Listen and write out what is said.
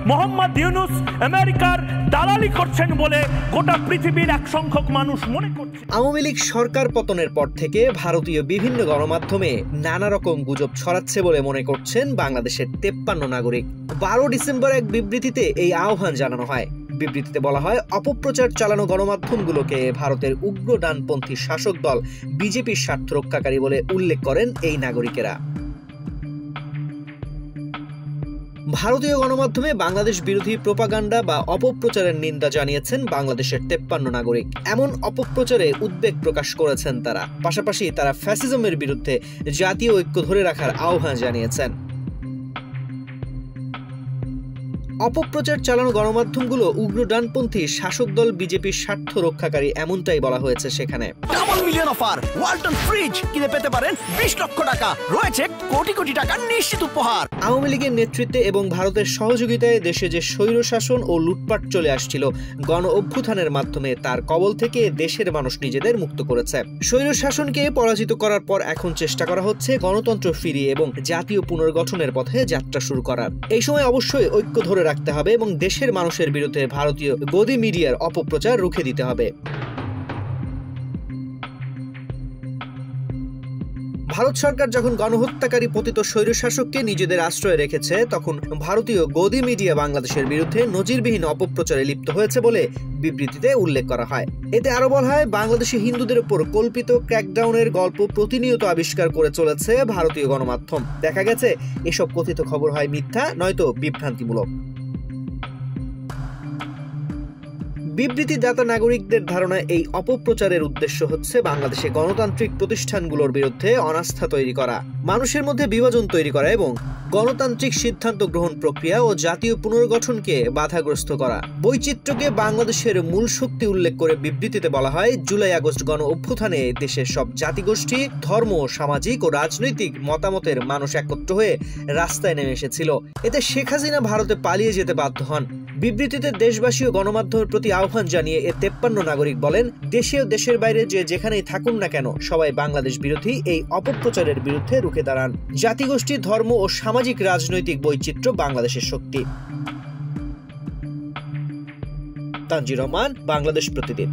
মোহাম্মদ ইউনূস আমেরিকার দালালি করছেন বলে গোটা পৃথিবীর এক সংখ্যক মানুষ মনে করছে। আওয়ামী লীগ সরকার পতনের পর থেকে ভারতীয় বিভিন্ন গণমাধ্যমে নানা রকম গুজব ছড়াচ্ছে বলে মনে করছেন বাংলাদেশের 53 নাগরিক। 12 ডিসেম্বর এক বিবৃতিতে এই আহ্বান জানানো হয়। বিবৃতিতে বলা হয়, অপপ্রচার চালানো গণমাধ্যমগুলোকে ভারতের উগ্র ডানপন্থী শাসক দল বিজেপির স্বার্থ রক্ষাকারী বলে উল্লেখ করেন এই নাগরিকেরা। ভারতীয় গণমাধ্যমে বাংলাদেশ বিরোধী প্রোপাগান্ডা বা অপপ্রচারের নিন্দা জানিয়েছেন বাংলাদেশের 53 নাগরিক। এমন অপপ্রচারে উদ্বেগ প্রকাশ করেছেন তারা। পাশাপাশি তারা ফ্যাসিজমের বিরুদ্ধে জাতীয় ঐক্য ধরে রাখার আহ্বান জানিয়েছেন। অপপ্রচার চালানো গণমাধ্যমগুলো উগ্র ডানপন্থী শাসক দল বিজেপির স্বার্থ রক্ষাকারী, এমনটাই বলা হয়েছে সেখানে। Double million offer, Walton fridge কিনে পেতে পারেন 20 লক্ষ টাকা, রয়েছে কোটি কোটি টাকার নিশ্চিত উপহার। আওয়ামী লীগের নেতৃত্বে এবং ভারতের সহযোগিতায় দেশে যে স্বৈরশাসন ও লুটপাট চলে আসছিল, গণ অভ্যুত্থানের মাধ্যমে তার কবল থেকে দেশের মানুষ নিজেদের মুক্ত করেছে। স্বৈরশাসনকে পরাজিত করার পর এখন চেষ্টা করা হচ্ছে গণতন্ত্র ফিরিয়ে এবং জাতীয় পুনর্গঠনের পথে যাত্রা শুরু করার। এই সময় অবশ্যই ঐক্য ধরে রাখতে হবে এবং দেশের মানুষের বিরুদ্ধে ভারতীয় গদি মিডিয়ার অপপ্রচার রুখে দিতে হবে। ভারত সরকার যখন গণহত্যাকারী পতিত স্বৈরশাসককে নিজেদের আশ্রয়ে রেখেছে, তখন ভারতীয় গদি মিডিয়া বাংলাদেশের বিরুদ্ধে নজিরবিহীন অপপ্রচারে লিপ্ত হয়েছে বলে বিবৃতিতে উল্লেখ করা হয়। এতে আরো বলা হয়, বাংলাদেশি হিন্দুদের উপর কল্পিত ক্র্যাকডাউনের গল্প প্রতিনিয়ত আবিষ্কার করে চলেছে ভারতীয় গণমাধ্যম। দেখা গেছে এসব কথিত খবর হয় মিথ্যা, নয়তো বিভ্রান্তিমূলক। বিবৃতিদাতা নাগরিকদের ধারণা, এই অপপ্রচারের উদ্দেশ্য হচ্ছে বাংলাদেশে গণতান্ত্রিক প্রতিষ্ঠানগুলোর বিরুদ্ধে অনাস্থা তৈরি করা, মানুষের মধ্যে বিভাজন তৈরি করা এবং গণতান্ত্রিক সিদ্ধান্ত গ্রহণ প্রক্রিয়া ও জাতীয় পুনর্গঠনকে বাধাগ্রস্ত করা। বৈচিত্র্যকে বাংলাদেশের মূল শক্তি উল্লেখ করে বিবৃতিতে বলা হয়, জুলাই আগস্ট গণ অভ্যুত্থানে দেশের সব জাতিগোষ্ঠী, ধর্ম, সামাজিক ও রাজনৈতিক মতামতের মানুষ একত্র হয়ে রাস্তায় নেমে এসেছিল। এতে শেখ হাসিনা ভারতে পালিয়ে যেতে বাধ্য হন। বিবৃতিতে দেশবাসী ও গণমাধ্যমের প্রতি আহ্বান জানিয়ে এ 53 নাগরিক বলেন, দেশে ও দেশের বাইরে যে যেখানেই থাকুন না কেন, সবাই বাংলাদেশ বিরোধী এই অপপ্রচারের বিরুদ্ধে রুখে দাঁড়ান। জাতিগোষ্ঠী, ধর্ম ও সামাজিক রাজনৈতিক বৈচিত্র্য বাংলাদেশের শক্তি। তানজির রহমান, বাংলাদেশ প্রতিদিন।